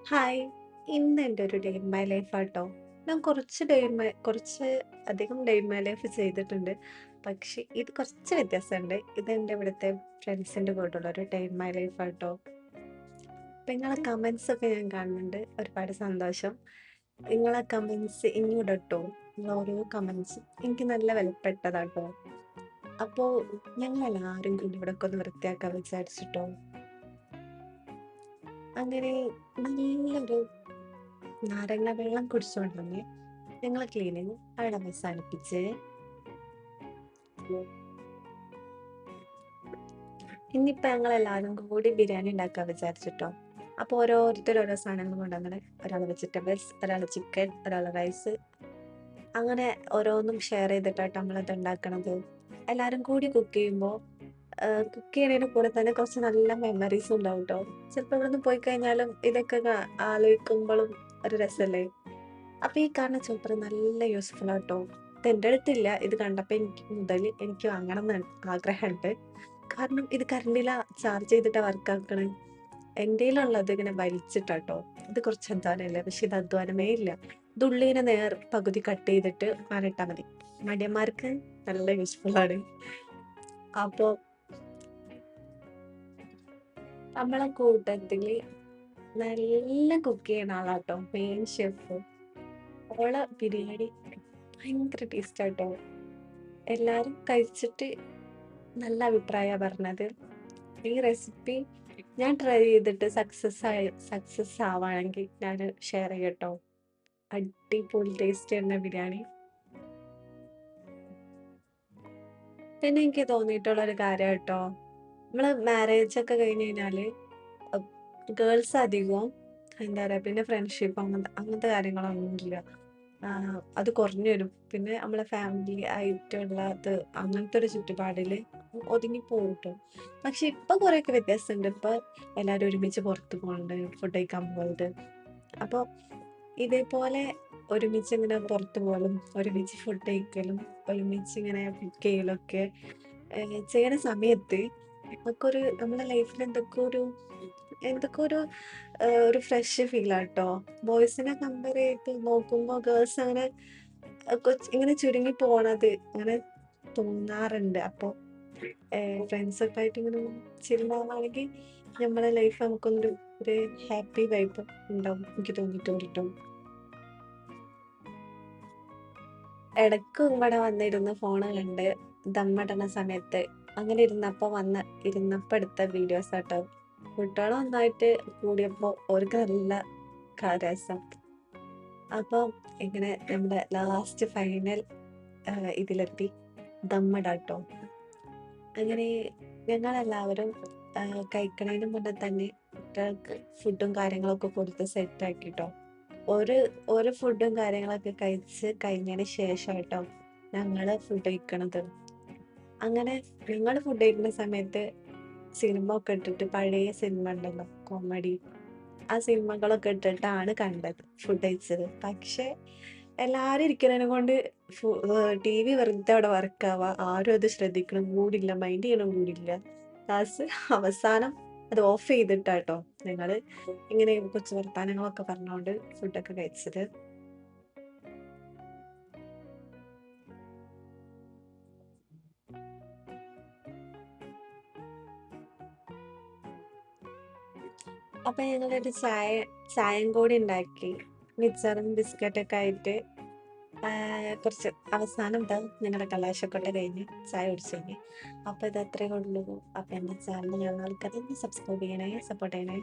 Hi. ഇന്ന് എൻ്റെ ഒരു ഡേ ഇൻ മൈ ലൈഫ് ആട്ടോ. ഞാൻ കുറച്ച് അധികം ഡേ ഇൻ മൈ ലൈഫ് ചെയ്തിട്ടുണ്ട്. പക്ഷെ ഇത് കുറച്ച് വ്യത്യാസമുണ്ട്. ഇത് എൻ്റെ ഇവിടുത്തെ ഫ്രണ്ട്സിൻ്റെ കൂടെയുള്ള ഒരു ഡേ ഇൻ മൈ ലൈഫ് ആട്ടോ. അപ്പം നിങ്ങളെ കമൻസ് ഒക്കെ ഞാൻ കാണുന്നുണ്ട്. ഒരുപാട് സന്തോഷം. നിങ്ങളെ കമൻസ് ഇങ്ങോട്ടോ. നിങ്ങളെ ഓരോ കമൻസും എനിക്ക് നല്ല വിലപ്പെട്ടതാട്ടോ. അപ്പോൾ ഞങ്ങളെല്ലാവരും കൂടി ഇവിടെയൊക്കെ ഒന്ന് വൃത്തിയാക്കാൻ വിചാരിച്ചിട്ടോ. അങ്ങനെ നല്ലൊരു നാരങ്ങ വെള്ളം കുടിച്ചുകൊണ്ട് തന്നെ ഞങ്ങളെ ക്ലീനിങ് അവിടെ അവസാനിപ്പിച്ച് ഇന്നിപ്പോ ഞങ്ങളെല്ലാവരും കൂടി ബിരിയാണി ഉണ്ടാക്കാൻ വിചാരിച്ചിട്ടോ. അപ്പൊ ഓരോരുത്തർ ഓരോ സാധനങ്ങൾ കൊണ്ടുവന്നത്, ഒരാൾ വെജിറ്റബിൾസ്, ഒരാൾ ചിക്കൻ, ഒരാൾ റൈസ്, അങ്ങനെ ഓരോന്നും ഷെയർ ചെയ്തിട്ടാട്ടോ നമ്മളത് ഉണ്ടാക്കണത്. എല്ലാരും കൂടി കുക്ക് ചെയ്യുമ്പോൾ കുക്ക് ചെയ്യുന്നതിന് കൂടെ തന്നെ കുറച്ച് നല്ല മെമ്മറീസ് ഉണ്ടാവും കേട്ടോ. ചിലപ്പോൾ ഇവിടെ നിന്ന് പോയി കഴിഞ്ഞാലും ഇതൊക്കെ ആലോചിക്കുമ്പോഴും ഒരു രസമല്ലേ. അപ്പൊ ഈ കാണുന്ന ചോപ്പർ നല്ല യൂസ്ഫുൾ ആട്ടോ. ഇത് എൻ്റെ അടുത്തില്ല. ഇത് കണ്ടപ്പോ എനിക്ക് വാങ്ങണം എന്ന് ആഗ്രഹമുണ്ട്. കാരണം ഇത് കറണ്ടില ചാർജ് ചെയ്തിട്ടാ വർക്ക് ആക്കണേ. എന്റെയിലുള്ളത് ഇങ്ങനെ വലിച്ചിട്ടാട്ടോ. ഇത് കുറച്ച് അധ്വാനമല്ലേ, പക്ഷെ ഇത് അധ്വാനമേ ഇല്ല. ഇത് ഉള്ളിനെ പകുതി കട്ട് ചെയ്തിട്ട് മാറിട്ടാ മതി. മടിയന്മാർക്ക് നല്ല യൂസ്ഫുൾ ആണ്. അപ്പൊ നമ്മളെ കൂട്ടത്തില് നല്ല കുക്ക് ചെയ്യുന്ന ആളാട്ടോ മെയിൻ ഷെഫ്. ഓളെ ബിരിയാണി ഭയങ്കര ടേസ്റ്റ് ആട്ടോ. എല്ലാരും കഴിച്ചിട്ട് നല്ല അഭിപ്രായമാണ് പറഞ്ഞത്. ഈ റെസിപ്പി ഞാൻ ട്രൈ ചെയ്തിട്ട് സക്സസ് ആവാണെങ്കിൽ ഞാൻ ഷെയർ ചെയ്യട്ടോ. അടിപൊളി ടേസ്റ്റ് തന്നെ ബിരിയാണി. പിന്നെ എനിക്ക് തോന്നിയിട്ടുള്ള ഒരു കാര്യം കേട്ടോ, നമ്മള് മാരേജ് ഒക്കെ കഴിഞ്ഞ് കഴിഞ്ഞാല് ഗേൾസ് അധികവും എന്താ പറയാ, പിന്നെ ഫ്രണ്ട്ഷിപ്പ് അങ്ങനത്തെ കാര്യങ്ങളൊന്നുമില്ല. അത് കുറഞ്ഞു വരും. പിന്നെ നമ്മളെ ഫാമിലി ആയിട്ടുള്ളത് അങ്ങനത്തെ ഒരു ചുറ്റുപാടില് ഒതുങ്ങി പോകും ട്ടോ. പക്ഷെ ഇപ്പൊ കുറെയൊക്കെ വ്യത്യാസമുണ്ട്. ഇപ്പൊ എല്ലാരും ഒരുമിച്ച് പുറത്ത് പോകുന്നുണ്ട്, ഫുഡ് കഴിക്കാൻ പോകുന്നുണ്ട്. അപ്പൊ ഇതേപോലെ ഒരുമിച്ച് ഇങ്ങനെ പുറത്ത് പോകലും, ഒരുമിച്ച് ഫുഡ് കഴിക്കലും, ഒരുമിച്ച് ഇങ്ങനെ കുക്ക് ചെയ്യലൊക്കെ ചെയ്യണ സമയത്ത് നമുക്കൊരു നമ്മുടെ ലൈഫിൽ എന്തൊക്കെ ഒരു ഫ്രഷ് ഫീലാട്ടോ. ബോയ്സിനെ കമ്പയർ ചെയ്ത് നോക്കുമ്പോൾ ഗേൾസ് അങ്ങനെ ഇങ്ങനെ ചുരുങ്ങി പോണത് അങ്ങനെ തോന്നാറുണ്ട്. അപ്പൊ ഫ്രണ്ട്സൊക്കെ ആയിട്ട് ഇങ്ങനെ ചില്ലാവാണെങ്കിൽ നമ്മളെ ലൈഫ് ഒരു ഹാപ്പി വൈബ് ഉണ്ടാവും. എനിക്ക് തോന്നിയിട്ടുണ്ട് ട്ടോ. ഇടയ്ക്ക് ഇവിടെ വന്നിരുന്ന് ഫോണ് കണ്ട് ദമ്മിടണ സമയത്ത് അങ്ങനെ ഇരുന്നപ്പോ എടുത്ത വീഡിയോസ് ആട്ടോ. കുട്ടികൾ നന്നായിട്ട് കൂടിയപ്പോ അവർക്ക് നല്ല രസം. അപ്പൊ ഇങ്ങനെ നമ്മുടെ ലാസ്റ്റ് ഫൈനൽ ഇതിലെത്തി ദമ്മിടാട്ടോ. അങ്ങനെ ഞങ്ങളെല്ലാവരും കഴിക്കണതിന് മുന്നേ തന്നെ കുട്ടികൾക്ക് ഫുഡും കാര്യങ്ങളൊക്കെ കൊടുത്ത് സെറ്റ് ആക്കിട്ടോ. ഒരു ഒരു ഫുഡും കാര്യങ്ങളൊക്കെ കഴിച്ച് കഴിഞ്ഞതിന് ശേഷം കേട്ടോ ഞങ്ങള് ഫുഡ് കഴിക്കണത്. അങ്ങനെ ഞങ്ങള് ഫുഡ് കഴിക്കുന്ന സമയത്ത് സിനിമ ഒക്കെ ഇട്ടിട്ട്, പഴയ സിനിമ ഉണ്ടല്ലോ കോമഡി, ആ സിനിമകളൊക്കെ ഇട്ടിട്ടാണ് കണ്ടത്, ഫുഡ് കഴിച്ചത്. പക്ഷെ എല്ലാരും ഇരിക്കുന്നതിനെ കൊണ്ട് TV വെറുതെ അവിടെ വർക്കാവാ, ആരും അത് ശ്രദ്ധിക്കണം കൂടില്ല, മൈൻഡ് ചെയ്യണം കൂടില്ല. ലാസ്റ്റ് അവസാനം അത് ഓഫ് ചെയ്തിട്ടാട്ടോ ഞങ്ങള് ഇങ്ങനെ കൊച്ചു വർത്താനങ്ങളൊക്കെ പറഞ്ഞോണ്ട് ഫുഡൊക്കെ കഴിച്ചത്. അപ്പൊ ഞങ്ങളൊരു ചായയും കൂടി ഉണ്ടാക്കി, മിച്ചറും ബിസ്ക്കറ്റൊക്കെ ആയിട്ട്. കുറച്ച് അവസാനം ഇതാ ഞങ്ങളുടെ കലാശക്കൊട്ട കഴിഞ്ഞ് ചായ കുടിച്ചു കഴിഞ്ഞ്. അപ്പൊ ഇത് അത്രേ ഉള്ളൂ. അപ്പൊ എന്റെ ചാനൽ കാണുന്ന ആൾക്കാരെ സബ്സ്ക്രൈബ് ചെയ്യണേ, സപ്പോർട്ട് ചെയ്യണേ.